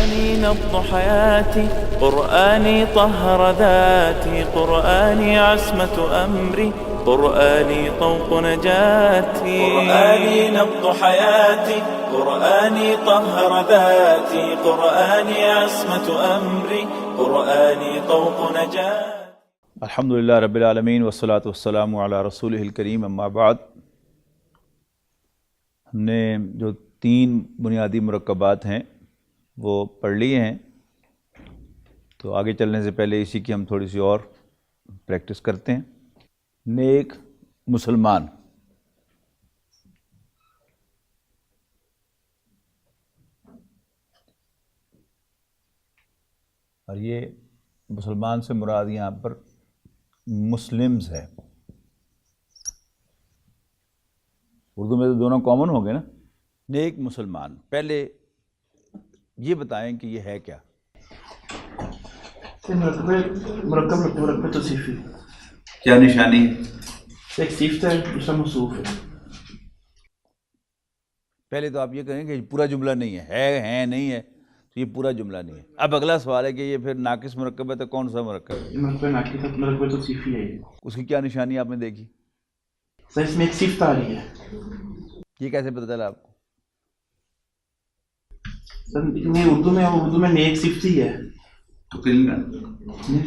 قرآني نبض حياتي، قرآني طهر ذاتي، قرآني عصمة أمري، قرآني طوق نجاتي. قرآني نبض حياتي، قرآني طهر ذاتي، قرآني عصمة أمري، قرآني طوق نجاتي. الحمدللہ رب العالمین والصلاة والسلام علی رسولہ الکریم، اما بعد. ہم نے جو 3 بنیادی مرکبات ہیں وہ پڑھ لیے ہیں، تو آگے چلنے سے پہلے اسی کی ہم تھوڑی سی اور پریکٹس کرتے ہیں. نیک مسلمان. اور یہ مسلمان سے مراد یہاں پر مسلمز ہے. اردو میں تو دونوں کامن ہو گئے نا. نیک مسلمان. پہلے یہ بتائیں کہ یہ ہے کیا؟ مرکب توصیفی. کیا نشانی؟ ایک صفت ہے، دوسرا موصوف ہے. پہلے تو آپ یہ کہیں کہ پورا جملہ نہیں ہے نہیں ہے، تو یہ پورا جملہ نہیں ہے. اب اگلا سوال ہے کہ یہ پھر ناقص مرکب ہے تو کون سا مرکب ہے؟ مرکب ناقص ہے، مرکب توصیفی ہے. اس کی کیا نشانی آپ نے دیکھی؟ سر اس میں ایک صفت آ رہی ہے. یہ کیسے پتہ چلا آپ کو؟ سر اردو میں نیک صفت ہی ہے. تو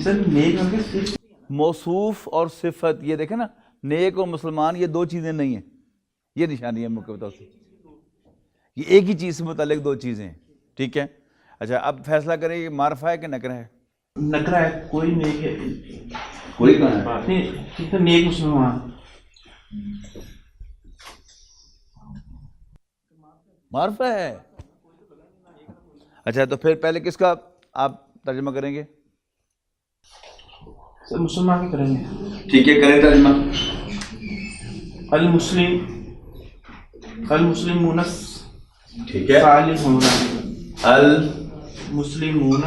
سر نیک صفت. موصوف اور صفت، یہ دیکھیں نا، نیک اور مسلمان یہ 2 چیزیں نہیں ہیں. یہ نشانی ہے مرکب توصیف. یہ ایک ہی چیز سے متعلق 2 چیزیں ہیں. ٹھیک ہے. اچھا اب فیصلہ کریں یہ معرفہ ہے کہ نکرہ ہے؟ نکرہ ہے. کوئی نیک ہے، کوئی کہاں ہے؟ نیک مسلمان. معرفہ ہے. اچھا تو پھر پہلے کس کا آپ ترجمہ کریں گے؟ سر مسلمان کی کریں گے. ٹھیک ہے، کریں ترجمہ. المسلمون. ٹھیک ہے. صالحون. المسلمون.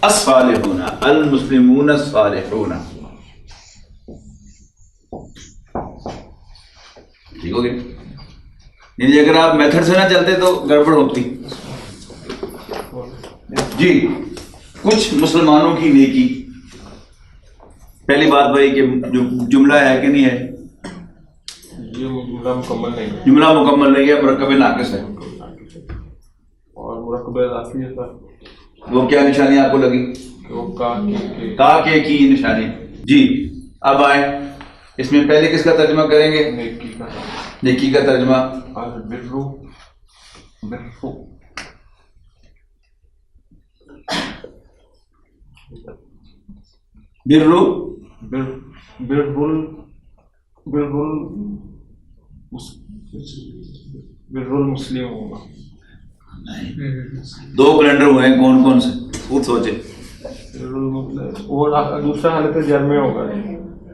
الصالحون. المسلمون الصالحون. ٹھیک ہو گیا. یعنی اگر آپ میتھڈ سے نہ چلتے تو گڑبڑ ہوتی. جی، کچھ مسلمانوں کی نیکی. پہلی بات بھائی کہ جو جملہ ہے کہ نہیں ہے؟ یہ جملہ مکمل نہیں ہے. جملہ مکمل نہیں ہے، مرکب ناقص ہے. اور مرکب اضافی ہے سر. وہ کیا نشانی آپ کو لگی؟ وہ کا کے کی نشانی. جی اب آئیں، اس میں پہلے کس کا ترجمہ کریں گے؟ نیکی کا ترجمہ. البرو. المسلم ہوگا. 2 کیلنڈر ہوئے ہیں، کون کون سے؟ خود سوچے. وہ دوسرا حالت جر میں ہوگا.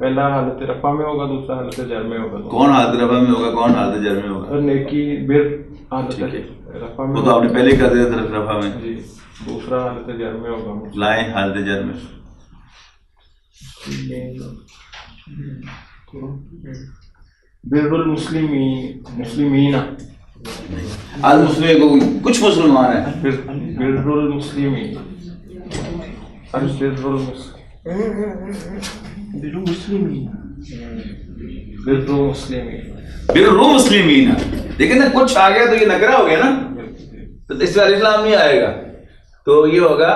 پہلا حالت رفع میں ہوگا، دوسرا حالت جر میں ہوگا. کون حالت رفع میں ہوگا، کون حالت جر میں ہوگا؟ نیکی بر حالت رفع میں. وہ تو آپ نے پہلے کر دیا تھا رفع میں. جی، دوسرا حالت جر میں ہوگا. لائیں حالت جر میں. بر المسلمین. المسلمین کو کچھ مسلمان ہیں. بر المسلمین. بر المسلمین. لیکن نا کچھ آ گیا تو یہ نکرہ ہو گیا نا، تو اس میں الاسلام نہیں آئے گا، تو یہ ہوگا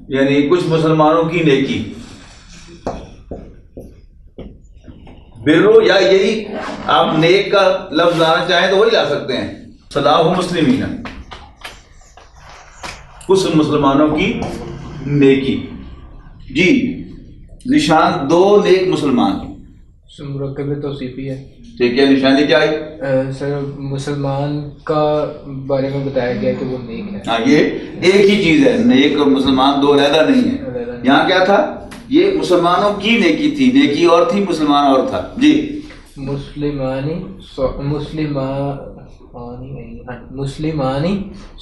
یعنی کچھ مسلمانوں کی نیکی. برو یا یہی آپ نیک کا لفظ لانا چاہیں تو وہی لا سکتے ہیں. صلاح مسلمین، کچھ مسلمانوں کی نیکی. جی نشان 2 نیک مسلمان. مرکب توصیفی ہے. ٹھیک ہے. نشانی کیا ہے؟ سر مسلمان کا بارے میں بتایا گیا کہ وہ نیک ہے. ہاں، یہ ایک ہی چیز ہے. نیک اور مسلمان 2 علیحدہ نہیں ہے. یہاں کیا تھا؟ یہ مسلمانوں کی نیکی تھی. نیکی اور تھی، مسلمان اور تھا. جی مسلمانی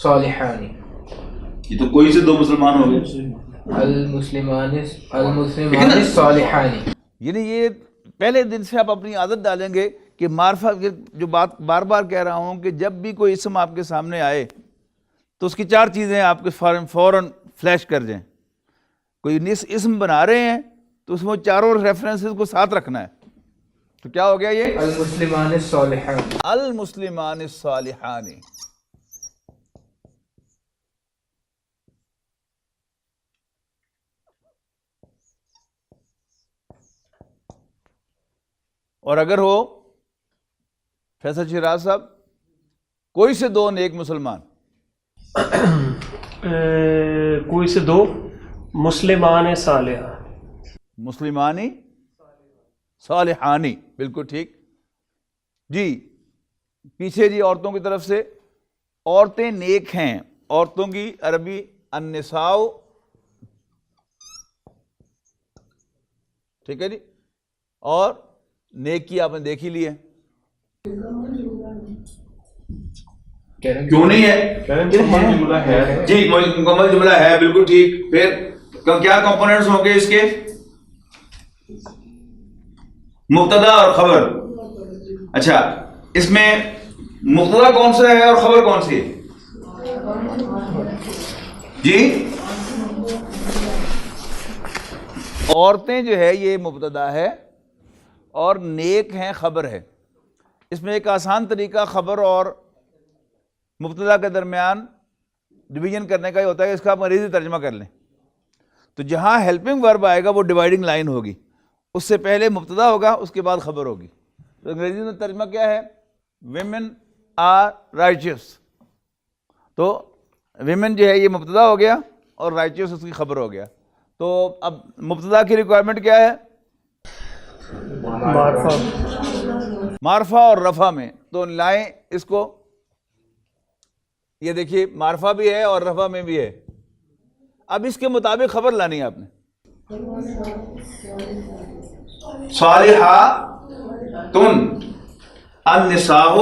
صالحانی. یہ تو کوئی سے 2 مسلمان ہو گئے. المسلمان صالحانی. یعنی یہ پہلے دن سے آپ اپنی عادت ڈالیں گے کہ معرفہ جو بات بار بار کہہ رہا ہوں کہ جب بھی کوئی اسم آپ کے سامنے آئے تو اس کی 4 چیزیں آپ کے فوراً فلیش کر جائیں. کوئی اسم بنا رہے ہیں تو اس میں 4 ریفرنسز کو ساتھ رکھنا ہے. تو کیا ہو گیا یہ المسلمان الصالحان. المسلمان الصالحان. اور اگر ہو فیصل شیراز صاحب کوئی سے 2 نیک مسلمان، کوئی سے 2 مسلمان صالحہ. مسلمانی صالحانی، بالکل ٹھیک جی. پیچھے جی عورتوں کی طرف سے، عورتیں نیک ہیں. عورتوں کی عربی النساء، ٹھیک ہے جی. اور نیک کی آپ نے دیکھ ہی لی ہے. کیوں نہیں ہے جی؟ مکمل جملہ ہے، بالکل ٹھیک. پھر کیا کمپوننٹس ہوں گے اس کے؟ مبتدا اور خبر. اچھا، اس میں مبتدا کون سا ہے اور خبر کون سی ہے جی؟ عورتیں جو ہے یہ مبتدا ہے اور نیک ہیں خبر ہے. اس میں ایک آسان طریقہ خبر اور مبتدا کے درمیان ڈویژن کرنے کا ہی ہوتا ہے. اس کا آپ انگریزی ترجمہ کر لیں تو جہاں ہیلپنگ ورب آئے گا وہ ڈیوائڈنگ لائن ہوگی. اس سے پہلے مبتدا ہوگا، اس کے بعد خبر ہوگی. تو انگریزی میں ترجمہ کیا ہے؟ Women are رائچیس. تو ویمن جو ہے یہ مبتدا ہو گیا اور رائچیس اس کی خبر ہو گیا. تو اب مبتدا کی ریکوائرمنٹ کیا ہے؟ معرفہ اور رفع میں. تو لائیں اس کو، یہ دیکھیے معرفہ بھی ہے اور رفع میں بھی ہے. اب اس کے مطابق خبر لانی ہے آپ نے. صالحاتن النساء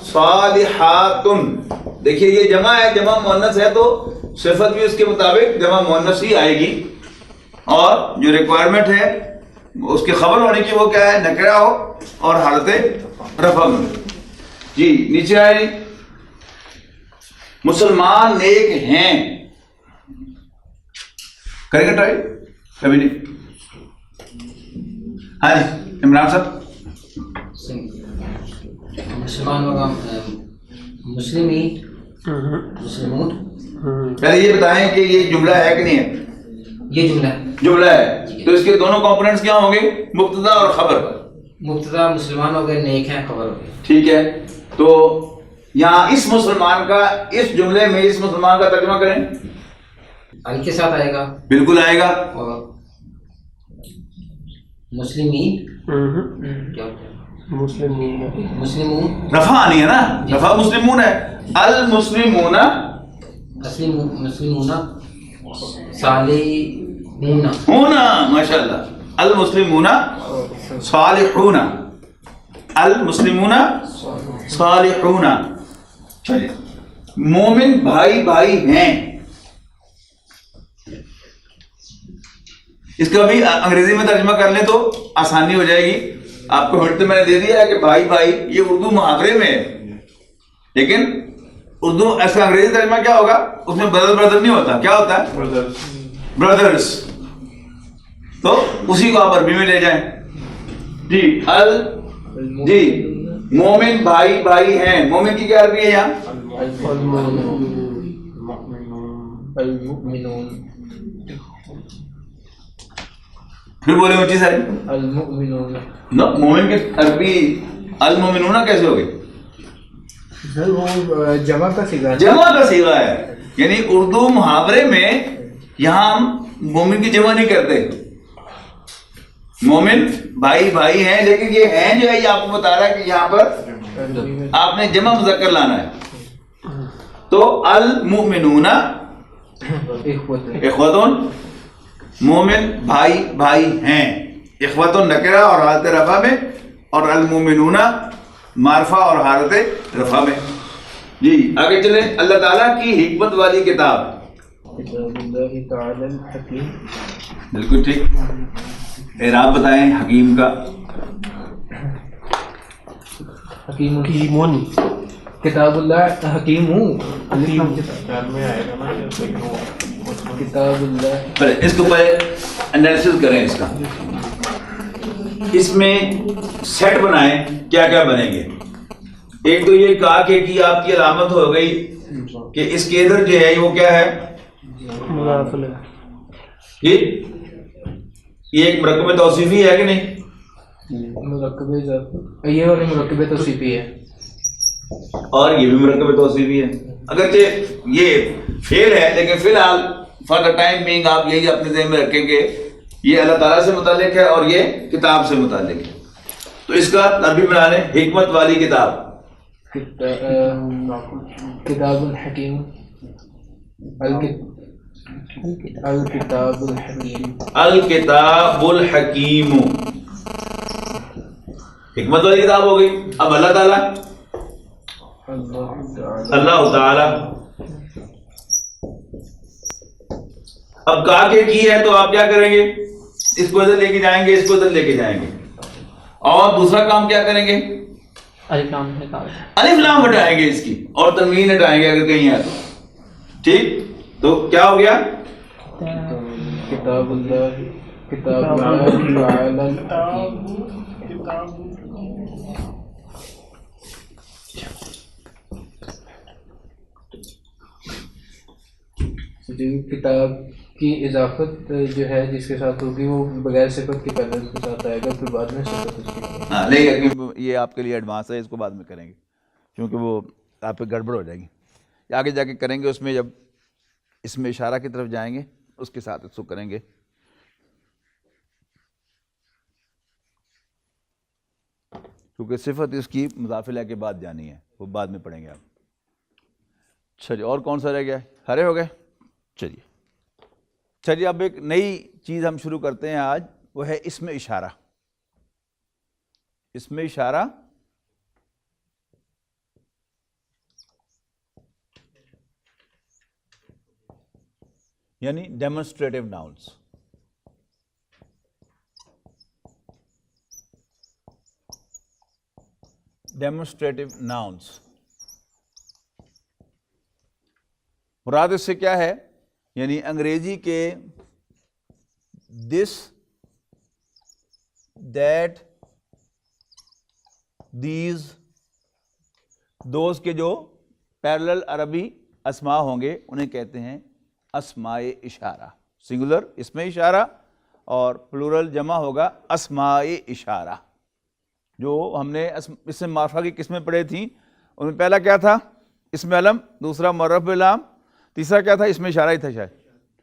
صالحاتن. دیکھیے یہ جمع ہے، جمع مؤنث ہے تو صفت بھی اس کے مطابق جمع مؤنث ہی آئے گی. اور جو ریکوائرمنٹ ہے اس کے خبر ہونے کی وہ کیا ہے؟ نکرہ ہو اور حالت رفع میں. جی نیچے آئے. مسلمان نیک ہیں، کریں گے ٹرائی؟ کبھی نہیں. ہاں جی عمران صاحب. مسلمان ہوگا مسلمی مسلمون. پہلے یہ بتائیں کہ یہ جملہ ہے کہ نہیں ہے؟ یہ جملہ ہے. تو اس کے دونوں کمپوننٹس کیا ہوں گے؟ مبتدا اور خبر. مبتدا مسلمان ہو گئے، نیک ہیں خبر ہو گئی. ٹھیک ہے. تو یہاں اس مسلمان کا، اس جملے میں اس مسلمان کا ترجمہ کریں. ال کے ساتھ آئے گا. بالکل آئے گا. اور مسلمین کیا مسلمون رفع آنی ہے نا، رفع مسلمون ہے. المسلمون اصلی مسلمون صالحون ہونا، ماشاء اللہ. المسلمون صالحون، المسلمون صالحون. چلیے. مومن بھائی بھائی ہیں. اس کا بھی انگریزی میں ترجمہ کر لیں تو آسانی ہو جائے گی. آپ کو ہنٹ تو میں نے دے دیا ہے کہ بھائی بھائی یہ اردو محاورے میں ہے، لیکن اردو ایسا انگریزی ترجمہ کیا ہوگا؟ اس میں بردر نہیں ہوتا. کیا ہوتا ہے؟ بردرز. تو اسی کو آپ عربی میں لے جائیں. جی جی مومن بھائی بھائی ہیں. مومن کی کیا عربی ہے یہاں؟ پھر بولے اونچی ساری. المؤمنون. مومن کی عربی المؤمنون کیسے ہوگی؟ سر وہ جمع کا صیغہ ہے. جمع کا صیغہ ہے. یعنی اردو محاورے میں یہاں ہم مومن کی جمع نہیں کرتے. مومن بھائی بھائی ہیں، لیکن یہ ہیں جو ہے یہ آپ کو بتا رہا ہے کہ یہاں پر آپ نے جمع مذکر لانا ہے. تو المؤمنون اخوتون، مومن بھائی بھائی ہیں. اخوتون نکرہ اور حالت رفع میں، اور المؤمنون معرفہ اور حالت رفع میں. جی آگے چلیں. اللہ تعالیٰ کی حکمت والی کتاب. کتاب اللہ تعالی الحکیم. بالکل ٹھیک. اعراب بتائیں حکیم کا. حکیم حکیمون کتاب اللہ حکیم ہوں خیال میں آئے گا نا جیسے کہ وہ کتاب اللہ. پہلے اس کو پہلے انالیسس کریں اس کا. اس میں سیٹ بنائیں کیا کیا بنیں گے. ایک تو یہ کہا کہ آپ کی علامت ہو گئی کہ اس کے ادھر جو ہے وہ کیا ہے مضاف الیہ. یہ ایک مرکب توصیفی ہے کہ نہیں؟ مرکب اضافہ یہ والی مرکب توصیفی ہے اور یہ بھی مرکب توصیفی ہے. اگرچہ یہ فعل ہے لیکن فی الحال فار دا ٹائم بینگ آپ یہی اپنے ذہن میں رکھیں کہ یہ اللہ تعالیٰ سے متعلق ہے اور یہ کتاب سے متعلق ہے. تو اس کا عربی بنا لیں حکمت والی کتاب. کتاب الحکیم الکتاب الحکیم الکتاب الحکیم حکمت والی کتاب ہو گئی. اب اللہ تعالیٰ اللہ تعالیٰ اب کہا کہ کی ہے تو آپ کیا کریں گے؟ اس کو ادھر لے کے جائیں گے, اس کو ادھر لے کے جائیں گے. اور دوسرا کام کیا کریں گے؟ الف لام ہٹائیں گے اس کی اور تنوین ہٹائیں گے اگر کہیں ہے تو. ٹھیک, تو کیا ہو گیا؟ کتاب اللہ کتاب اللہ کتاب کی اضافت جو ہے جس کے ساتھ ہوگی وہ بغیر صفت کی پہلے اس کے ساتھ آئے گا, پھر بعد میں صفت اس کی. ہاں نہیں, یہ آپ کے لیے ایڈوانس ہے, اس کو بعد میں کریں گے کیونکہ وہ آپ پہ گڑبڑ ہو جائے گی. آگے جا کے کریں گے, اس میں جب اس میں اشارہ کی طرف جائیں گے اس کے ساتھ اس کو کریں گے. کیونکہ صفت اس کی مضاف الیہ کے بعد جانی ہے, وہ بعد میں پڑھیں گے آپ. چلیے اور کون سا رہ گیا؟ ہرے ہو گئے. چلیے اب ایک نئی چیز ہم شروع کرتے ہیں آج, وہ ہے اسم اشارہ. اسم اشارہ یعنی ڈیمونسٹریٹو ناؤنس. ڈیمونسٹریٹو ناؤنس مراد اس سے کیا ہے؟ یعنی انگریزی کے دس, دیٹ, دیز, دوز کے جو پیرلل عربی اسماء ہوں گے انہیں کہتے ہیں اسماء اشارہ. سنگولر اسم اشارہ اور پلورل جمع ہوگا اسماء اشارہ. جو ہم نے اسم معرفہ کی قسمیں پڑھی تھیں ان میں پہلا کیا تھا؟ اسم علم, دوسرا معرف بالعام, تیسرا کیا تھا؟ اسم اشارہ ہی تھا شاید,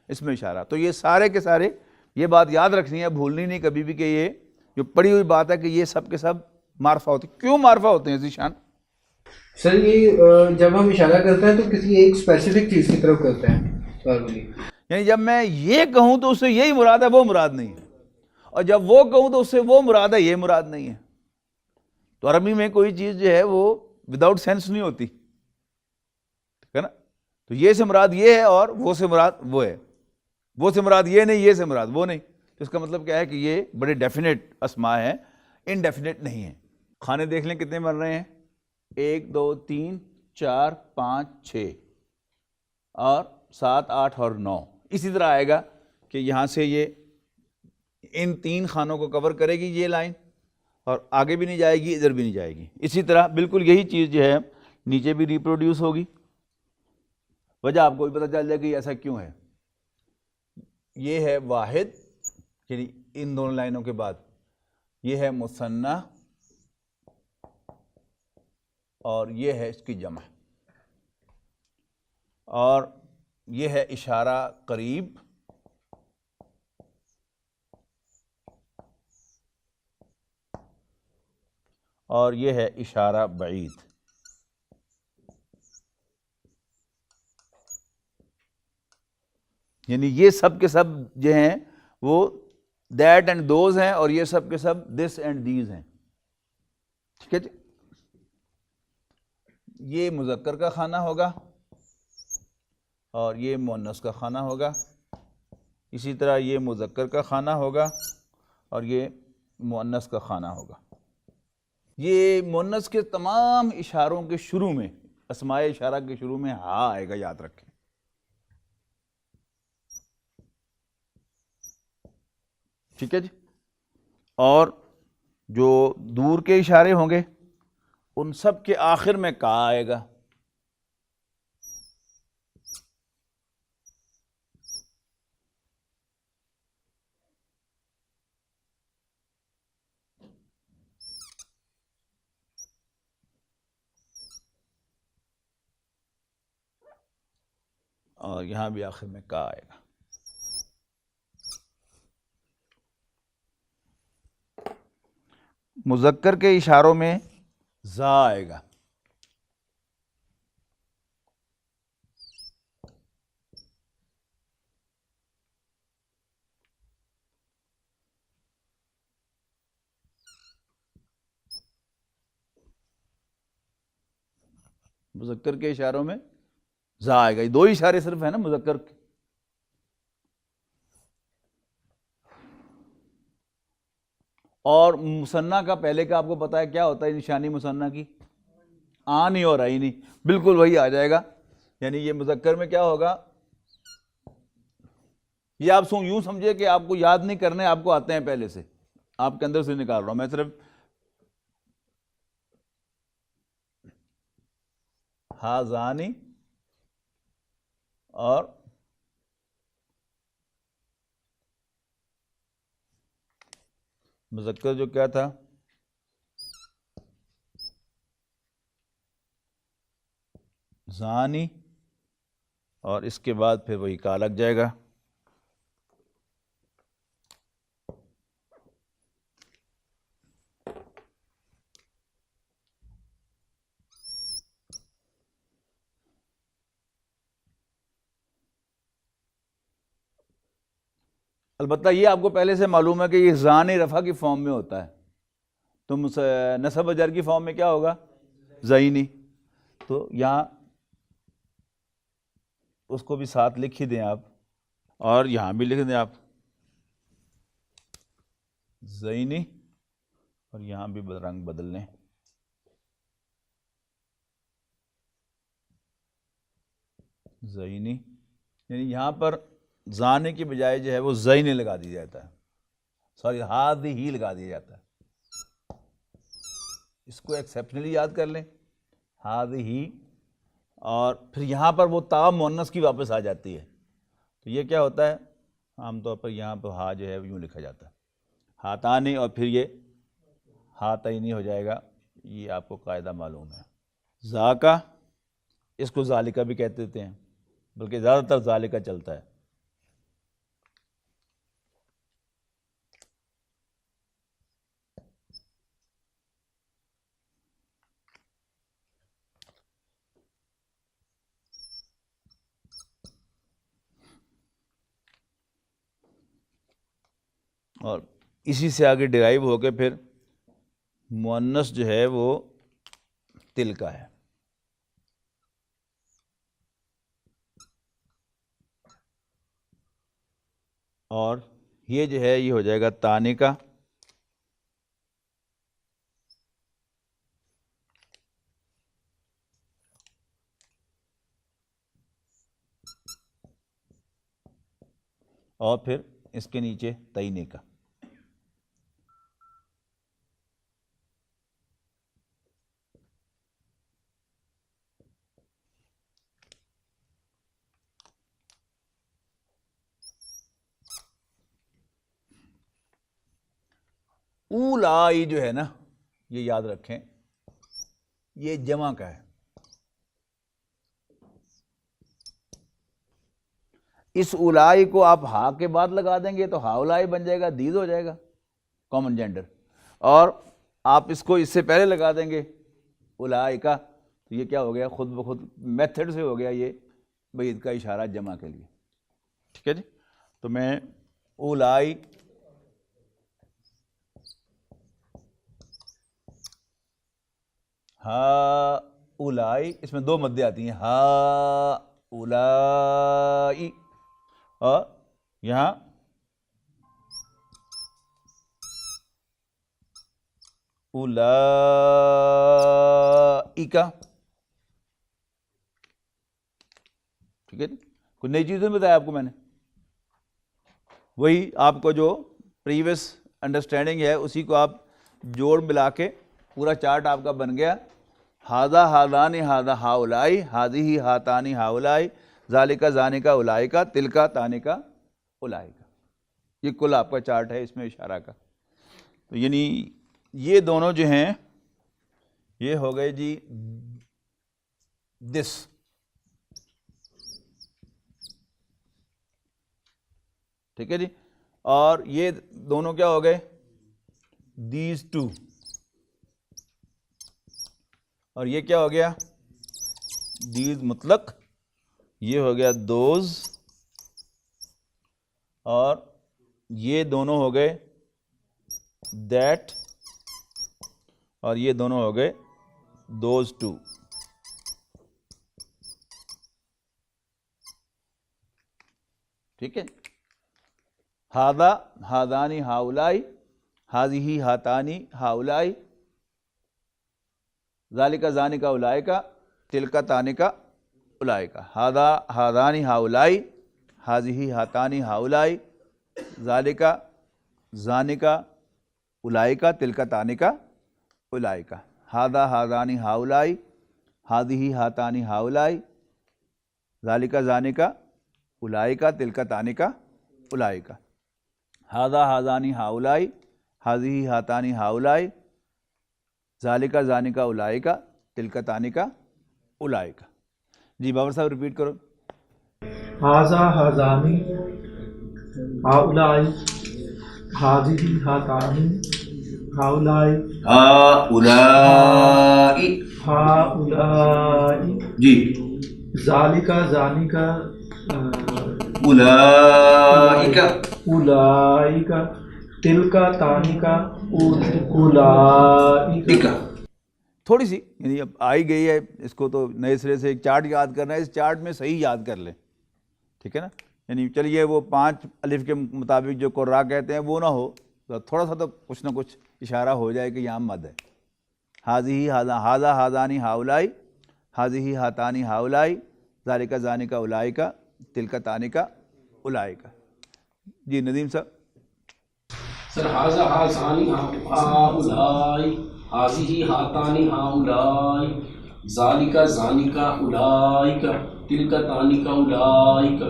اسم اشارہ. تو یہ سارے کے سارے یہ بات یاد رکھنی ہے, بھولنی نہیں کبھی بھی کہ یہ جو پڑھی ہوئی بات ہے کہ یہ سب کے سب معرفہ ہوتے ہیں. کیوں معرفہ ہوتے ہیں ذیشان؟ سر یہ جب ہم اشارہ کرتے ہیں تو کسی ایک اسپیسیفک چیز کی طرف کرتے ہیں. یعنی جب میں یہ کہوں تو اس سے یہی مراد ہے, وہ مراد نہیں ہے, اور جب وہ کہوں تو اس سے وہ مراد ہے, یہ مراد نہیں ہے. تو عربی میں کوئی چیز جو ہے وہ وداؤٹ سینس نہیں ہوتی, ٹھیک ہے نا. تو یہ سے مراد یہ ہے اور وہ سے مراد وہ ہے, وہ سے مراد یہ نہیں, یہ سے مراد وہ نہیں. تو اس کا مطلب کیا ہے کہ یہ بڑے ڈیفینیٹ اسماء ہیں, انڈیفینیٹ نہیں ہیں. کھانے دیکھ لیں کتنے بن رہے ہیں, 1 2 3 4 5 6 اور 7 8 اور 9. اسی طرح آئے گا کہ یہاں سے یہ ان 3 خانوں کو کور کرے گی یہ لائن, اور آگے بھی نہیں جائے گی, ادھر بھی نہیں جائے گی. اسی طرح بالکل یہی چیز جو ہے نیچے بھی ریپروڈیوس ہوگی. وجہ آپ کو بھی پتہ چل جائے کہ ایسا کیوں ہے. یہ ہے واحد, یعنی ان دونوں لائنوں کے بعد یہ ہے مثنیٰ, اور یہ ہے اس کی جمع, اور یہ ہے اشارہ قریب, اور یہ ہے اشارہ بعید. یعنی یہ سب کے سب جو ہیں وہ دیٹ اینڈ دوز ہیں, اور یہ سب کے سب دس اینڈ دیز ہیں. ٹھیک ہے جی. یہ مذکر کا خانہ ہوگا اور یہ مؤنث کا خانہ ہوگا. اسی طرح یہ مذکر کا خانہ ہوگا اور یہ مؤنث کا خانہ ہوگا. یہ مؤنث کے تمام اشاروں کے شروع میں، اسماء اشارہ کے شروع میں ہا آئے گا، یاد رکھیں. ٹھیک ہے جی. اور جو دور کے اشارے ہوں گے ان سب کے آخر میں کا آئے گا. اور یہاں بھی آخر میں کا آئے گا. مذکر کے اشاروں میں زا آئے گا. مذکر کے اشاروں میں زا آئے گا. یہ دو اشارے صرف ہیں نا مذکر کے. اور مثنیٰ کا پہلے کا آپ کو پتا ہے کیا ہوتا ہے نشانی مثنیٰ کی؟ آ نہیں اور آئی نہیں، بالکل وہی آ جائے گا. یعنی یہ مذکر میں کیا ہوگا، یہ آپ یوں سمجھے کہ آپ کو یاد نہیں کرنے، آپ کو آتے ہیں پہلے سے، آپ کے اندر سے نکال رہا ہوں میں. صرف ہاذانی اور مذکر جو کیا تھا زانی، اور اس کے بعد پھر وہی کا لگ جائے گا. البتہ یہ آپ کو پہلے سے معلوم ہے کہ یہ زان رفع کی فارم میں ہوتا ہے، تو نصب و جر کی فارم میں کیا ہوگا، زینی. تو یہاں اس کو بھی ساتھ لکھ ہی دیں آپ، اور یہاں بھی لکھ دیں آپ زینی، اور یہاں بھی رنگ بدل لیں. زینی، یعنی یہاں پر زانے کی بجائے جو ہے وہ زینی لگا دیا جاتا ہے، سوری ہی لگا دیا جاتا ہے. اس کو ایکسیپشنلی یاد کر لیں، ہی، اور پھر یہاں پر وہ تا مؤنث کی واپس آ جاتی ہے. تو یہ کیا ہوتا ہے، عام طور پر یہاں پہ ہا جو ہے یوں لکھا جاتا ہے، ہاتانی، اور پھر یہ ہاتینی ہو جائے گا. یہ آپ کو قاعدہ معلوم ہے. ذاکا، اس کو ذالکا بھی کہتے دیتے ہیں، بلکہ زیادہ تر ذالکا چلتا ہے. اور اسی سے آگے ڈرائیو ہو کے پھر مؤنث جو ہے وہ تل کا ہے. اور یہ جو ہے یہ ہو جائے گا تانے کا. اور پھر اس کے نیچے تینے کا. اولائی جو ہے نا، یہ یاد رکھیں، یہ جمع کا ہے. اس اولائی کو آپ ہا کے بعد لگا دیں گے تو ہا اولائی بن جائے گا، دیز ہو جائے گا، کامن جینڈر. اور آپ اس کو اس سے پہلے لگا دیں گے اولائی کا، تو یہ کیا ہو گیا، خود بخود میتھڈ سے ہو گیا یہ بعید کا اشارہ جمع کے لیے. ٹھیک ہے جی. تو میں اولائی ہا اولائی، اس میں دو مدیں آتی ہیں، ہا اولائی، اور یہاں اولئک، ٹھیک ہے. کوئی نئی چیز نہیں بتایا آپ کو میں نے، وہی آپ کو جو پریویس انڈرسٹینڈنگ ہے اسی کو آپ جوڑ ملا کے پورا چارٹ آپ کا بن گیا. ہاذا ہاذان ہاذا ہاؤلائی، ہاذہ ہاتانی ہاؤلائی، ذالک ذانک اولئک، تلک تانک اولئک. یہ کل آپ کا چارٹ ہے اس میں اشارہ کا. تو یعنی یہ دونوں جو ہیں یہ ہو گئے جی دس، ٹھیک ہے جی. اور یہ دونوں کیا ہو گئے؟ These two. اور یہ کیا ہو گیا؟ دیز مطلق. یہ ہو گیا دوز. اور یہ دونوں ہو گئے دیٹ. اور یہ دونوں ہو گئے دوز ٹو. ٹھیک ہے. ہاذا ہاذانی ہاؤلائی، ہاذہ ہاتانی ہاؤلائی، ذالک ذانک اولئک، تلک تانک اولئک. ہاذا ہاذانی ہاؤلائی، ہاذہ ہاتانی ہاؤلائی، ذالک ذانک اولئک، تلک تانک اولئک. ہاذا ہاذانی ہاؤلائی، ہاذہ ہاتانی ہاؤلائی، ذالک ذانک اولئک، تلک تانک اولئک. ہاذا ہاذانی ہاؤلائی، ہاذہ ہاتانی ہاؤلائی، ذالک ذانک اولئک، تلک تانک اولئک. جی بابر صاحب ریپیٹ کرو. هذا هذان هؤلاء هذه هاتان هؤلاء هؤلاء جی. ذالک ذانک اولئک. اولئک، تلک تانک اولئک. تھوڑی سی یعنی اب آئی گئی ہے، اس کو تو نئے سرے سے ایک چارٹ یاد کرنا ہے. اس چارٹ میں صحیح یاد کر لیں، ٹھیک ہے نا. یعنی چلیے وہ 5 الف کے مطابق جو قراء کہتے ہیں وہ نہ ہو، تو تھوڑا سا تو کچھ نہ کچھ اشارہ ہو جائے کہ یہاں مد ہے. ہاذہ ہاذا ہاذانی ہاؤلائی، ہاذہ ہاتانی ہاؤلائی، ذالک ذانک اولئک، تلک تانک اولئک. جی ندیم صاحب. سر هذا هذان هؤلاء، هذه هاتان هؤلاء، ذلك ذانک اولئک، تلک تانک اولئک.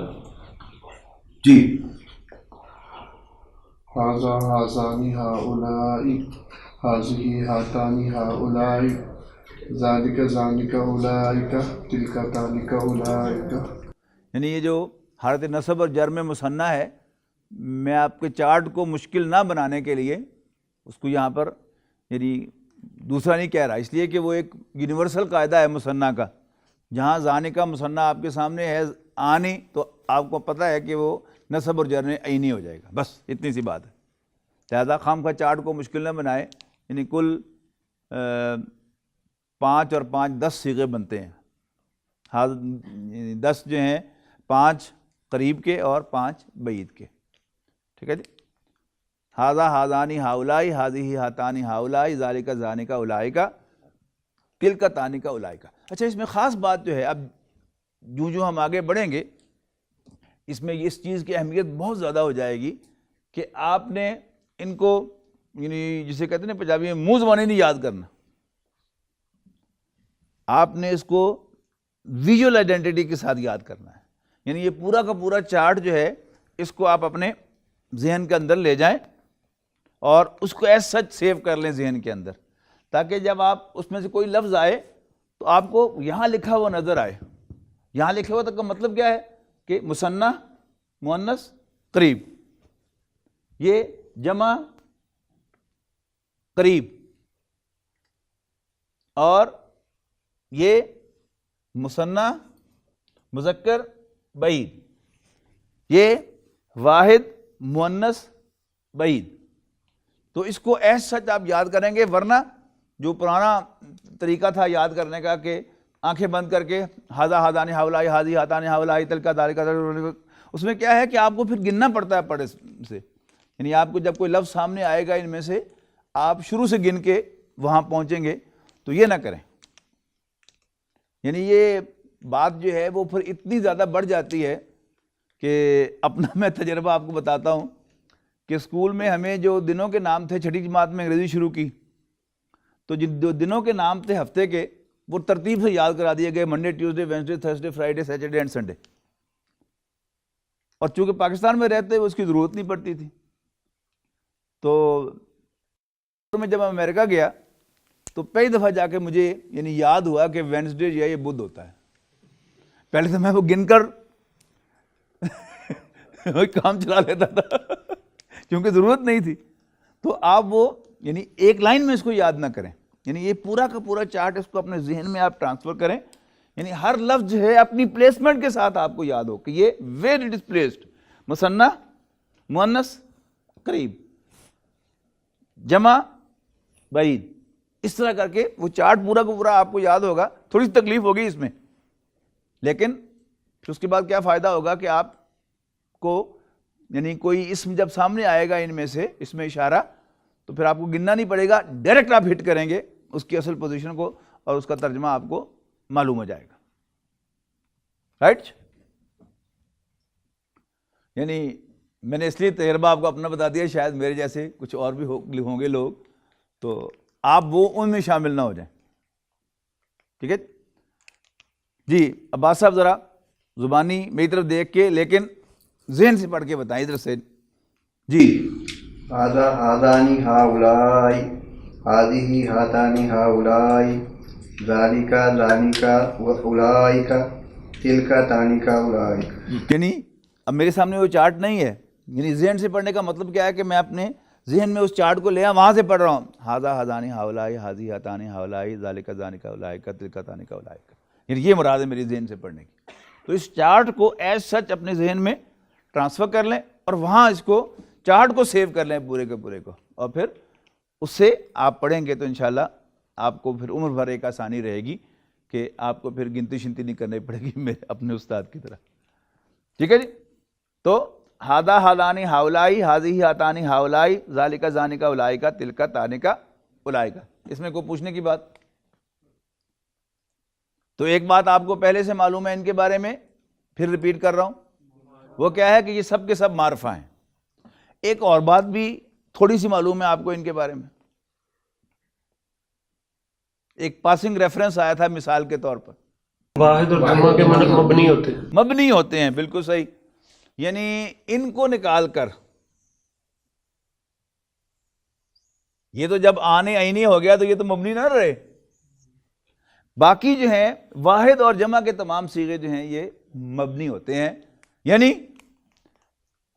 جی. هذا هذان هؤلاء، هذه هاتان هؤلاء، ذلك ذانک اولئک، تلک تانک اولئک. یعنی یہ جو حالت نصب اور جر میں مثنیٰ ہے، میں آپ کے چارٹ کو مشکل نہ بنانے کے لیے اس کو یہاں پر یعنی دوسرا نہیں کہہ رہا، اس لیے کہ وہ ایک یونیورسل قاعدہ ہے مثنیٰ کا. جہاں ذانی کا مثنیٰ آپ کے سامنے ہے آنی، تو آپ کو پتہ ہے کہ وہ نصب اور جر میں عینی ہو جائے گا. بس اتنی سی بات ہے. لہٰذا خام کا چارٹ کو مشکل نہ بنائے. یعنی کل 5 اور 5 10 صیغے بنتے ہیں. 10 جو ہیں 5 قریب کے اور 5 بعید کے. ٹھیک ہے جی. ہاذا ہاذانی ہاؤلائی، ہاذہ ہاتانی ہاؤلائی، ذالک ذانک اولئک، تلک تانک اولئک. اچھا اس میں خاص بات جو ہے، اب جو ہم آگے بڑھیں گے اس میں اس چیز کی اہمیت بہت زیادہ ہو جائے گی کہ آپ نے ان کو یعنی جسے کہتے ہیں پنجابی میں منہ زبانی نہیں یاد کرنا. آپ نے اس کو ویژول آئیڈینٹی کے ساتھ یاد کرنا ہے. یعنی یہ پورا کا پورا چارٹ جو ہے اس کو آپ اپنے ذہن کے اندر لے جائیں اور اس کو ایز سچ سیو کر لیں ذہن کے اندر، تاکہ جب آپ اس میں سے کوئی لفظ آئے تو آپ کو یہاں لکھا ہوا نظر آئے. یہاں لکھا ہوا تک کا مطلب کیا ہے کہ مثنیٰ مؤنث قریب، یہ جمع قریب، اور یہ مثنیٰ مذکر بعید، یہ واحد مؤنث بعید. تو اس کو ایسا سچ آپ یاد کریں گے، ورنہ جو پرانا طریقہ تھا یاد کرنے کا کہ آنکھیں بند کر کے ہاذا ہاذان ہاؤلائی، ہاذہ ہاتان ہاؤلائی، تلک ذالک، اس میں کیا ہے کہ آپ کو پھر گننا پڑتا ہے پڑھے سے. یعنی آپ کو جب کوئی لفظ سامنے آئے گا ان میں سے، آپ شروع سے گن کے وہاں پہنچیں گے تو یہ نہ کریں. یعنی یہ بات جو ہے وہ پھر اتنی زیادہ بڑھ جاتی ہے کہ اپنا میں تجربہ آپ کو بتاتا ہوں کہ اسکول میں ہمیں جو دنوں کے نام تھے، چھٹی جماعت میں انگریزی شروع کی تو جن جو دنوں کے نام تھے ہفتے کے وہ ترتیب سے یاد کرا دیے گئے، Monday, Tuesday, Wednesday, Thursday, Friday, Saturday and Sunday. اور چونکہ پاکستان میں رہتے ہوئے اس کی ضرورت نہیں پڑتی تھی. تو میں جب امریکہ گیا تو پہلی دفعہ جا کے مجھے یعنی یاد ہوا کہ وینسڈے جو ہے یہ بدھ ہوتا ہے. پہلے تو میں وہ گن کر کام چلا لیتا تھا کیونکہ ضرورت نہیں تھی. تو آپ وہ یعنی ایک لائن میں اس کو یاد نہ کریں، یعنی یہ پورا کا پورا چارٹ اس کو اپنے ذہن میں آپ ٹرانسفر کریں. یعنی ہر لفظ جو ہے اپنی پلیسمنٹ کے ساتھ آپ کو یاد ہو کہ یہ ویئر اٹ از پلیسڈ، مثنیٰ، مؤنث، قریب، جمع، بعید، اس طرح کر کے وہ چارٹ پورا کا پورا آپ کو یاد ہوگا. تھوڑی سی تکلیف ہوگی اس میں، لیکن پھر اس کے بعد کیا فائدہ ہوگا کہ آپ کو یعنی کوئی اسم جب سامنے آئے گا ان میں سے، اس میں اشارہ، تو پھر آپ کو گننا نہیں پڑے گا، ڈائریکٹ آپ ہٹ کریں گے اس کی اصل پوزیشن کو اور اس کا ترجمہ آپ کو معلوم ہو جائے گا. رائٹ؟ یعنی میں نے اس لیے تجربہ آپ کو اپنا بتا دیا، شاید میرے جیسے کچھ اور بھی ہوں گے لوگ تو آپ وہ ان میں شامل نہ ہو جائیں. ٹھیک ہے جی؟ عباس صاحب ذرا زبانی میری طرف دیکھ کے لیکن ذہن سے پڑھ کے بتائیں ادھر سے. جی. هذا هذان هؤلاء هذه هاتان هؤلاء ذلك ذلك واولئك تلك تلك اولئك. یعنی اب میرے سامنے وہ چارٹ نہیں ہے، یعنی ذہن سے پڑھنے کا مطلب کیا ہے کہ میں اپنے ذہن میں اس چارٹ کو لے وہاں سے پڑھ رہا ہوں. هذا هذان هؤلاء هذه هاتان هؤلاء ذلك ذلك اولئك تلك تلك اولئك. یعنی یہ مراد ہے میری ذہن سے پڑھنے کی. تو اس چارٹ کو ایز سچ اپنے ذہن میں ٹرانسفر کر لیں اور وہاں اس کو چارٹ کو سیو کر لیں پورے کے پورے کو، اور پھر اس سے آپ پڑھیں گے تو انشاءاللہ آپ کو پھر عمر بھر ایک آسانی رہے گی کہ آپ کو پھر گنتی شنتی نہیں کرنی پڑے گی میرے اپنے استاد کی طرح. ٹھیک ہے جی؟ تو ہادا ہادانی ہاولائی، ہاذی ہاتانی ہاولائی، ذالکا ذانکا اولائکا، تلکا تانکا اولائکا. اس میں کوئی پوچھنے کی بات؟ تو ایک بات آپ کو پہلے سے معلوم ہے ان کے بارے میں، پھر ریپیٹ کر رہا ہوں، وہ کیا ہے کہ یہ سب کے سب معرفہ ہیں. ایک اور بات بھی تھوڑی سی معلوم ہے آپ کو ان کے بارے میں. ایک پاسنگ ریفرنس آیا تھا مثال کے طور پر، واحد اور جمع کے معنی مبنی ہوتے ہیں. مبنی ہوتے ہیں، بالکل صحیح. یعنی ان کو نکال کر یہ تو جب آنے عینی ہو گیا تو یہ تو مبنی نہ رہے. باقی جو ہیں واحد اور جمع کے تمام صیغے جو ہیں یہ مبنی ہوتے ہیں. یعنی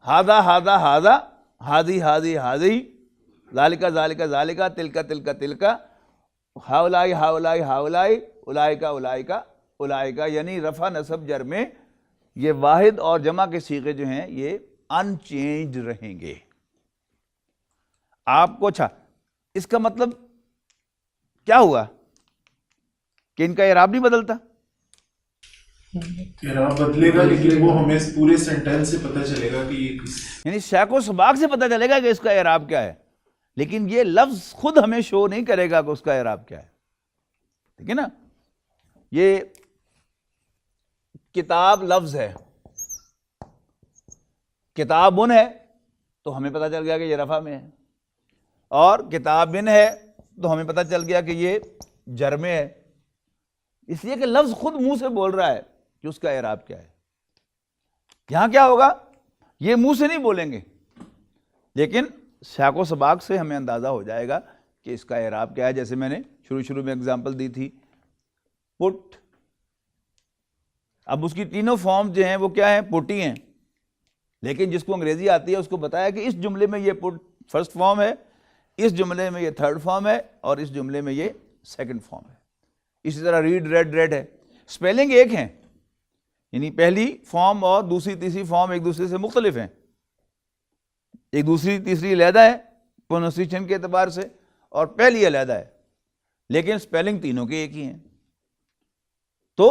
ہاذا ہاذا ہاذا، ہاذی ہاذی ہاذی، ذالکا ذالکا ذالکا، تلکا تلکا تلکا، ہاولائی ہاولائی ہاولائی، اولائکا اولائکا اولائکا. یعنی رفع نصب جر میں یہ واحد اور جمع کے صیغے جو ہیں یہ ان چینج رہیں گے. آپ کو اچھا اس کا مطلب کیا ہوا کہ ان کا اعراب نہیں بدلتا؟ اعراب بدلے گا لیکن وہ ہمیں پورے سینٹینس سے پتہ چلے گا کہ یہ کس، یعنی سیاق و سباق سے پتہ چلے گا کہ اس کا اعراب کیا ہے، لیکن یہ لفظ خود ہمیں شو نہیں کرے گا کہ اس کا اعراب کیا ہے. ٹھیک ہے نا؟ یہ کتاب لفظ ہے، کتابن ہے تو ہمیں پتہ چل گیا کہ یہ رفع میں ہے، اور کتابن ہے تو ہمیں پتہ چل گیا کہ یہ جر میں ہے. اس لیے کہ لفظ خود منہ سے بول رہا ہے کہ اس کا اعراب کیا ہے. یہاں کیا ہوگا، یہ منہ سے نہیں بولیں گے لیکن سیاق و سباق سے ہمیں اندازہ ہو جائے گا کہ اس کا اعراب کیا ہے. جیسے میں نے شروع میں اگزامپل دی تھی پٹ. اب اس کی تینوں فارم جو ہیں وہ کیا ہیں؟ پٹ ہی ہیں، لیکن جس کو انگریزی آتی ہے اس کو بتایا کہ اس جملے میں یہ پٹ فرسٹ فارم ہے، اس جملے میں یہ تھرڈ فارم ہے، اور اس جملے میں یہ سیکنڈ فارم ہے. اسی طرح ریڈ ریڈ ریڈ ہے، اسپیلنگ ایک ہیں، یعنی پہلی فارم اور دوسری تیسری فارم ایک دوسرے سے مختلف ہیں، ایک دوسری تیسری علیحدہ ہے پروننسیشن کے اعتبار سے اور پہلی علیحدہ ہے، لیکن اسپیلنگ تینوں کی ایک ہی ہیں. تو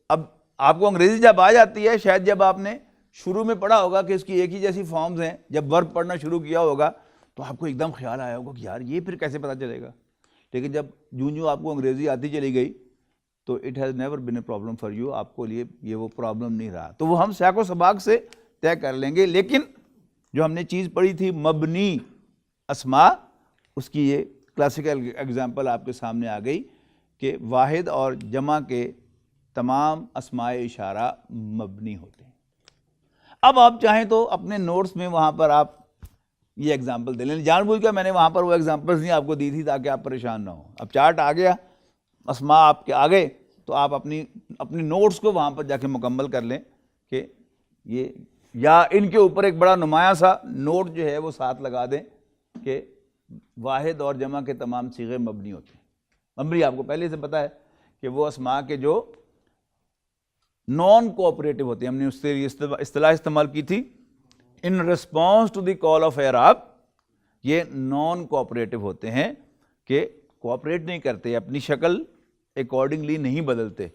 اب آپ کو انگریزی جب آ جاتی ہے، شاید جب آپ نے شروع میں پڑھا ہوگا کہ اس کی ایک ہی جیسی فارمز ہیں، جب ورب پڑھنا شروع کیا ہوگا تو آپ کو ایک دم خیال آیا ہوگا کہ یار یہ پھر کیسے پتہ چلے گا. لیکن جب جوں آپ کو انگریزی آتی چلی گئی تو it has never been a problem for you, آپ کو لیے یہ وہ پرابلم نہیں رہا. تو وہ ہم سیاق و سباق سے طے کر لیں گے. لیکن جو ہم نے چیز پڑھی تھی مبنی اسماء، اس کی یہ کلاسیکل ایگزامپل آپ کے سامنے آ گئی کہ واحد اور جمع کے تمام اسماء اشارہ مبنی ہوتے ہیں. اب آپ چاہیں تو اپنے نوٹس میں وہاں پر آپ یہ ایگزامپل دے لیں. جان بوجھ کر میں نے وہاں پر وہ ایگزامپلس نہیں آپ کو دی تھی تاکہ آپ پریشان نہ ہوں. اب چارٹ آ گیا، اسماء آپ کے آ گئے، تو آپ اپنی نوٹس کو وہاں پر جا کے مکمل کر لیں کہ یہ، یا ان کے اوپر ایک بڑا نمایاں سا نوٹ جو ہے وہ ساتھ لگا دیں کہ واحد اور جمع کے تمام صیغے مبنی ہوتے ہیں. مبنی آپ کو پہلے سے پتہ ہے کہ وہ اسماء کے جو نان کوآپریٹو ہوتے ہیں، ہم نے اس سے اصطلاح استعمال کی تھی in response to the call of اعراب. یہ نان کوآپریٹو ہوتے ہیں کہ کوآپریٹ نہیں کرتے، اپنی شکل اکارڈنگلی نہیں بدلتے.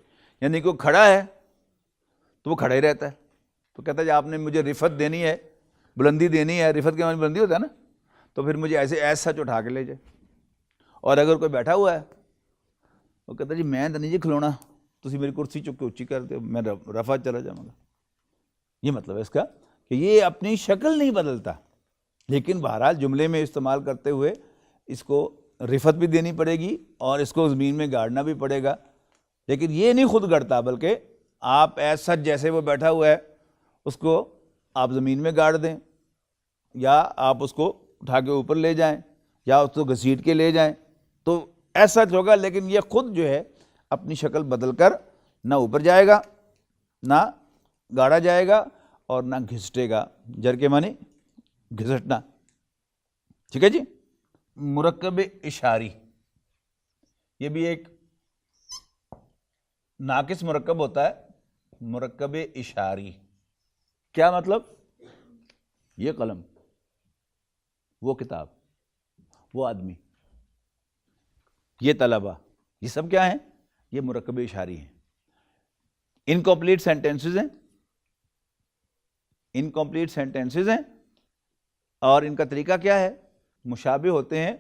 یعنی کوئی کھڑا ہے تو وہ کھڑا ہی رہتا ہے، تو کہتا ہے جی آپ نے مجھے رفت دینی ہے، بلندی دینی ہے، رفت کے معنی بلندی ہوتا ہے نا، تو پھر مجھے ایسا اٹھا کے لے جائے. اور اگر کوئی بیٹھا ہوا ہے وہ کہتا ہے جی میں تو نہیں جی کھلونا، تسی میری کرسی چک کے اونچی کر دو، میں رفع چلا جاؤں گا. یہ مطلب ہے اس کا کہ یہ اپنی شکل نہیں بدلتا، لیکن بہرحال جملے میں استعمال کرتے ہوئے اس کو رفت بھی دینی پڑے گی اور اس کو زمین میں گاڑنا بھی پڑے گا. لیکن یہ نہیں خود گڑتا، بلکہ آپ ایسا جیسے وہ بیٹھا ہوا ہے اس کو آپ زمین میں گاڑ دیں، یا آپ اس کو اٹھا کے اوپر لے جائیں، یا اس کو گھسیٹ کے لے جائیں، تو ایسا ہوگا. لیکن یہ خود جو ہے اپنی شکل بدل کر نہ اوپر جائے گا، نہ گاڑا جائے گا، اور نہ گھسٹے گا. جر کے معنی گھسٹنا. ٹھیک ہے جی. مرکب اشاری، یہ بھی ایک ناقص مرکب ہوتا ہے. مرکب اشاری کیا مطلب؟ یہ قلم، وہ کتاب، وہ آدمی، یہ طلبہ، یہ سب کیا ہیں؟ یہ مرکب اشاری ہیں. انکمپلیٹ سینٹینسز ہیں، انکمپلیٹ سینٹینسز ہیں. اور ان کا طریقہ کیا ہے؟ مشابہ ہوتے ہیں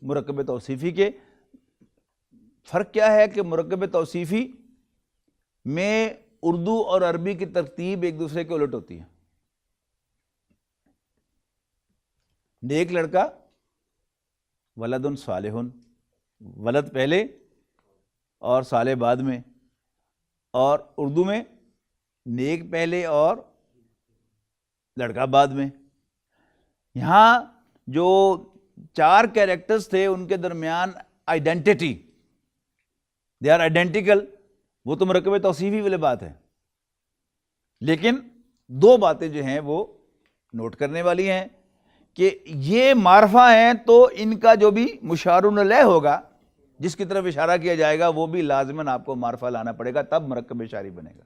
مرکب توصیفی کے. فرق کیا ہے کہ مرکب توصیفی میں اردو اور عربی کی ترتیب ایک دوسرے کے الٹ ہوتی ہے. نیک لڑکا، ولد صالح، ولد پہلے اور صالح بعد میں. اور اردو میں نیک پہلے اور لڑکا بعد میں. یہاں جو 4 کیریکٹرز تھے ان کے درمیان آئیڈینٹیٹی، دے آر آئیڈینٹیکل، وہ تو مرکب توصیفی والی بات ہے. لیکن 2 باتیں جو ہیں وہ نوٹ کرنے والی ہیں کہ یہ معرفہ ہیں تو ان کا جو بھی مشار الیہ ہوگا، جس کی طرف اشارہ کیا جائے گا، وہ بھی لازماً آپ کو معرفہ لانا پڑے گا، تب مرکب اشاری بنے گا.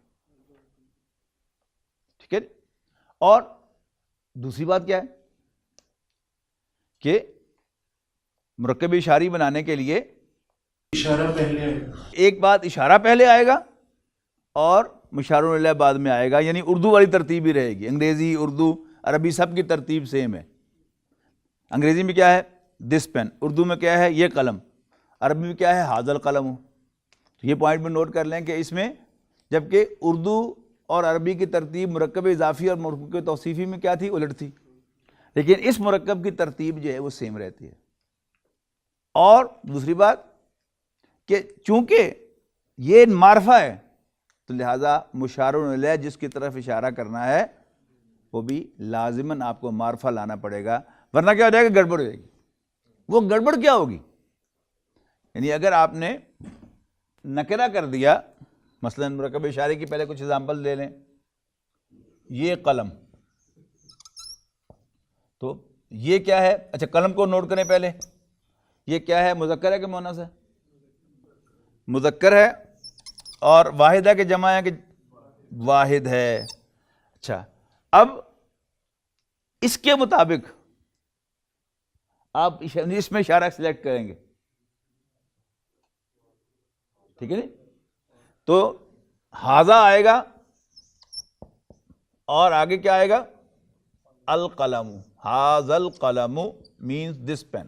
ٹھیک ہے. اور دوسری بات کیا ہے کہ مرکب اشاری بنانے کے لیے اشارہ پہلے آئے گا. ایک بات، اشارہ پہلے آئے گا اور مشار الیہ بعد میں آئے گا. یعنی اردو والی ترتیب ہی رہے گی. انگریزی، اردو، عربی سب کی ترتیب سیم ہے. انگریزی میں کیا ہے؟ This pain. اردو میں کیا ہے؟ یہ قلم. عربی میں کیا ہے؟ ھذا القلم. یہ پوائنٹ میں نوٹ کر لیں کہ اس میں جبکہ اردو اور عربی کی ترتیب مرکب اضافی اور مرکب توصیفی میں کیا تھی؟ الٹ تھی. لیکن اس مرکب کی ترتیب جو ہے وہ سیم رہتی ہے. اور دوسری بات کہ چونکہ یہ معرفہ ہے تو لہذا مشار الیہ جس کی طرف اشارہ کرنا ہے وہ بھی لازماً آپ کو معرفہ لانا پڑے گا، ورنہ کیا ہو جائے گا؟ گڑبڑ ہو جائے گی. وہ گڑبڑ کیا ہوگی؟ یعنی اگر آپ نے نکرہ کر دیا، مثلا مرکب اشارے کی پہلے کچھ ایگزامپل لے لیں. یہ قلم، تو یہ کیا ہے؟ اچھا قلم کو نوٹ کریں پہلے. یہ کیا ہے؟ مذکر ہے کہ مؤنث ہے؟ مذکر ہے. اور واحد ہے کہ جمع ہے؟ کہ واحد ہے. اچھا اب اس کے مطابق آپ اس میں اشارہ سلیکٹ کریں گے. ٹھیک ہے. تو ھذا آئے گا اور آگے کیا آئے گا؟ القلم. ھذا القلم مینس دس پین.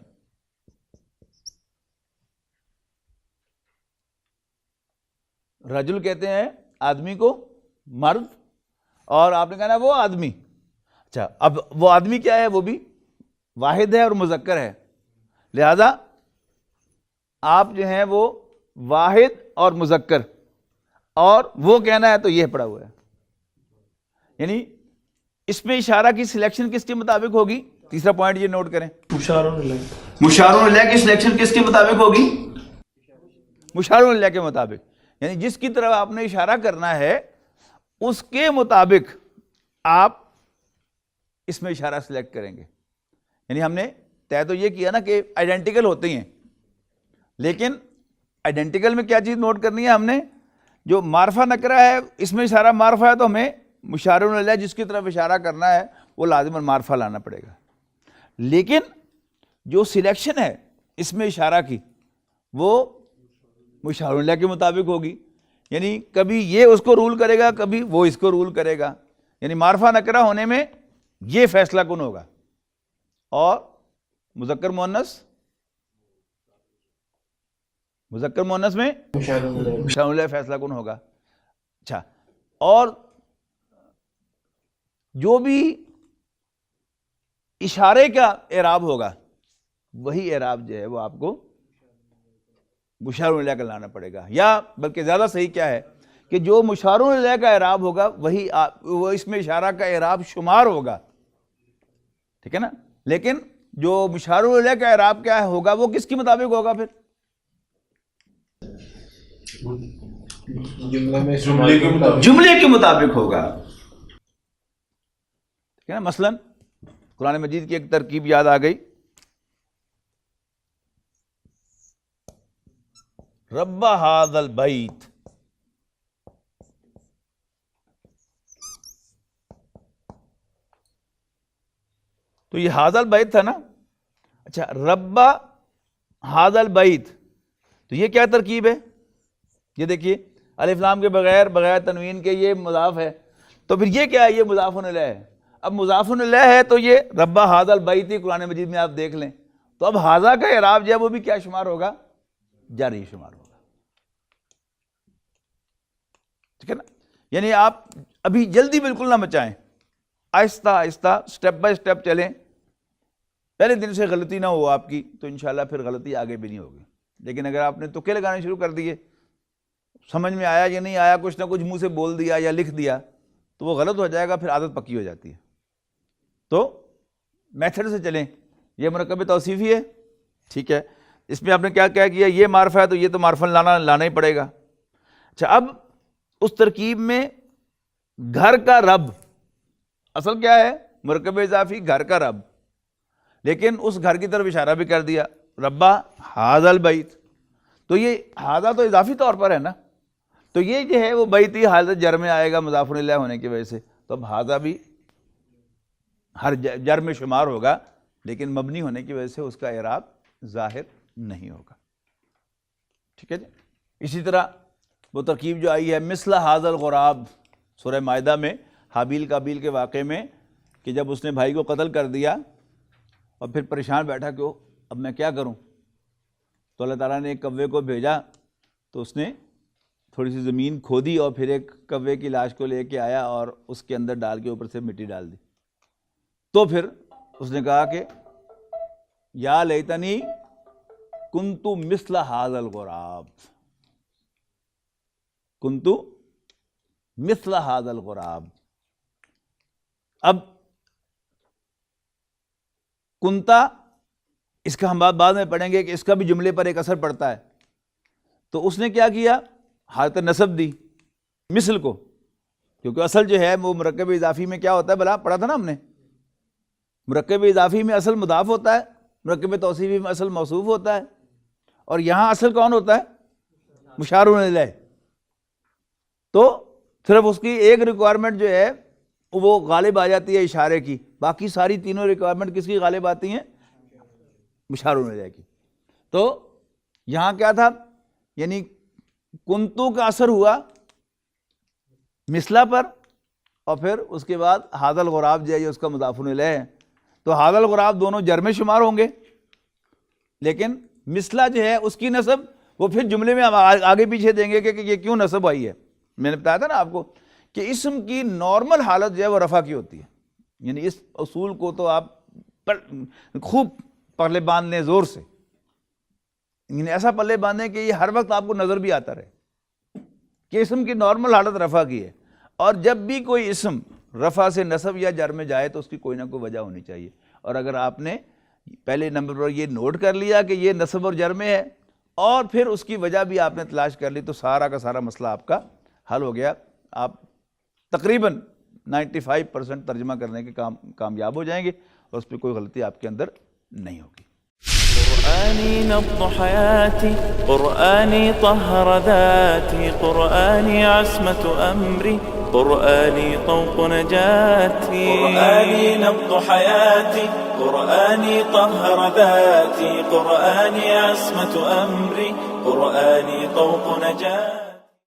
رجل کہتے ہیں آدمی کو، مرد، اور آپ نے کہا نا وہ آدمی. اچھا اب وہ آدمی کیا ہے؟ وہ بھی واحد ہے اور مذکر ہے، لہذا آپ جو ہیں وہ واحد اور مذکر، اور وہ کہنا ہے تو یہ پڑا ہوا ہے. یعنی اس میں اشارہ کی سلیکشن کس کے مطابق ہوگی؟ تیسرا پوائنٹ یہ نوٹ کریں، مشار الیہ کی سلیکشن کس کے مطابق ہوگی؟ مشار الیہ کے مطابق. یعنی جس کی طرف آپ نے اشارہ کرنا ہے اس کے مطابق آپ اس میں اشارہ سلیکٹ کریں گے. یعنی ہم نے طے تو یہ کیا نا کہ آئیڈینٹیکل ہوتے ہیں، لیکن آئیڈینٹیکل میں کیا چیز نوٹ کرنی ہے ہم نے؟ جو معرفہ نکرہ ہے اس میں اشارہ معرفہ ہے تو ہمیں مشار الیہ جس کی طرف اشارہ کرنا ہے وہ لازم المعرفہ لانا پڑے گا. لیکن جو سلیکشن ہے اس میں اشارہ کی وہ مشار الیہ کے مطابق ہوگی. یعنی کبھی یہ اس کو رول کرے گا، کبھی وہ اس کو رول کرے گا. یعنی معرفہ نکرہ ہونے میں یہ فیصلہ کن ہوگا، اور مذکر مؤنث میں مشار الیہ فیصلہ کن ہوگا. اچھا، اور جو بھی اشارے کا اعراب ہوگا وہی اعراب جو ہے وہ آپ کو مشار الیہ کا لانا پڑے گا، یا بلکہ زیادہ صحیح کیا ہے کہ جو مشار الیہ کا اعراب ہوگا وہی وہ اس میں اشارہ کا اعراب شمار ہوگا. ٹھیک ہے نا؟ لیکن جو مشار الیہ کا اعراب کیا ہوگا وہ کس کے مطابق ہوگا؟ پھر جملے کے مطابق ہوگا. ٹھیک ہے نا؟ مثلا قرآن مجید کی ایک ترکیب یاد آ گئی، رب ھذا البیت. تو یہ ھذا البیت تھا نا. اچھا، رب ھذا البیت، تو یہ کیا ترکیب ہے؟ یہ دیکھیے الف لام کے بغیر تنوین کے یہ مضاف ہے، تو پھر یہ کیا ہے؟ یہ مضاف الیہ ہے. اب مضاف الیہ ہے تو یہ رب ھذا البیت قرآن مجید میں آپ دیکھ لیں، تو اب ھذا کا اعراب جو ہے وہ بھی کیا شمار ہوگا؟ جاری شمار ہوگا. ٹھیک ہے نا؟ یعنی آپ ابھی جلدی بالکل نہ مچائیں، آہستہ آہستہ سٹیپ بائی سٹیپ چلیں. پہلے دن سے غلطی نہ ہو آپ کی تو انشاءاللہ پھر غلطی آگے بھی نہیں ہوگی. لیکن اگر آپ نے تکے لگانے شروع کر دیے، سمجھ میں آیا یا نہیں آیا، کچھ نہ کچھ منہ سے بول دیا یا لکھ دیا، تو وہ غلط ہو جائے گا، پھر عادت پکی ہو جاتی ہے. تو میتھڈ سے چلیں. یہ مرکب توصیفی ہے، ٹھیک ہے، اس میں آپ نے کیا کیا، یہ معرفہ ہے تو یہ تو معرفہ لانا ہی پڑے گا. اچھا، اب اس ترکیب میں گھر کا رب اصل کیا ہے؟ مرکب اضافی گھر کا رب، لیکن اس گھر کی طرف اشارہ بھی کر دیا، ربا ھذا البیت. تو یہ ھذا تو اضافی طور پر ہے نا، تو یہ جو ہے وہ بیتی حالت جر میں آئے گا مضاف الیہ ہونے کی وجہ سے. تو اب ھذا بھی ہر جر میں شمار ہوگا، لیکن مبنی ہونے کی وجہ سے اس کا اعراب ظاہر نہیں ہوگا. ٹھیک ہے جی. اسی طرح وہ ترکیب جو آئی ہے مثل ھذا الغراب سورہ مائدہ میں، حابیل قابیل کے واقعے میں، کہ جب اس نے بھائی کو قتل کر دیا اور پھر پریشان بیٹھا کہ اب میں کیا کروں، تو اللہ تعالیٰ نے ایک کوے کو بھیجا، تو اس نے تھوڑی سی زمین کھودی اور پھر ایک کوے کی لاش کو لے کے آیا اور اس کے اندر ڈال کے اوپر سے مٹی ڈال دی. تو پھر اس نے کہا کہ یا لیتنی کنت مثل ھذا الغراب، کنت مثل ھذا الغراب. اب کنتا، اس کا ہم بعد میں پڑھیں گے کہ اس کا بھی جملے پر ایک اثر پڑتا ہے. تو اس نے کیا کیا؟ حالت نصب دی مثل کو، کیونکہ اصل جو ہے وہ مرکب اضافی میں کیا ہوتا ہے؟ بلا پڑھا تھا نا ہم نے، مرکب اضافی میں اصل مضاف ہوتا ہے، مرکب توصیفی میں اصل موصوف ہوتا ہے، اور یہاں اصل کون ہوتا ہے؟ مشار الیہ. تو صرف اس کی ایک ریکوائرمنٹ جو ہے وہ غالب آ جاتی ہے اشارے کی، باقی ساری تینوں ریکوائرمنٹ کس کی غالب آتی ہیں؟ مشار الیہ کی. تو یہاں کیا تھا؟ یعنی کنتو کا اثر ہوا مثلا پر، اور پھر اس کے بعد ھذا الغراب جو ہے یہ اس کا مضاف الیہ ہے. تو ھذا الغراب دونوں جر میں شمار ہوں گے، لیکن مثلا جو ہے اس کی نسب وہ پھر جملے میں آگے پیچھے دیں گے کہ یہ کیوں نصب آئی ہے. میں نے بتایا تھا نا آپ کو کہ اسم کی نارمل حالت جو ہے وہ رفع کی ہوتی ہے. یعنی اس اصول کو تو آپ خوب پلے باندھ لیں زور سے, یعنی ایسا پلے باندھیں کہ یہ ہر وقت آپ کو نظر بھی آتا رہے کہ اسم کی نارمل حالت رفع کی ہے. اور جب بھی کوئی اسم رفع سے نصب یا جر میں جائے تو اس کی کوئی نہ کوئی وجہ ہونی چاہیے. اور اگر آپ نے پہلے نمبر پر یہ نوٹ کر لیا کہ یہ نصب اور جر میں ہے اور پھر اس کی وجہ بھی آپ نے تلاش کر لی تو سارا کا سارا مسئلہ آپ کا حل ہو گیا. آپ تقریباً 95% ترجمہ کرنے کے کامیاب ہو جائیں گے اور اس پہ کوئی غلطی آپ کے اندر نہیں ہوگی. قرآني نبض حياتي قرآني طهر ذاتي قرآني عصمة أمري قرآني طوق نجاتي قرآني نبض حياتي قرآني طهر ذاتي قرآني عصمة أمري قرآني طوق نجاتي.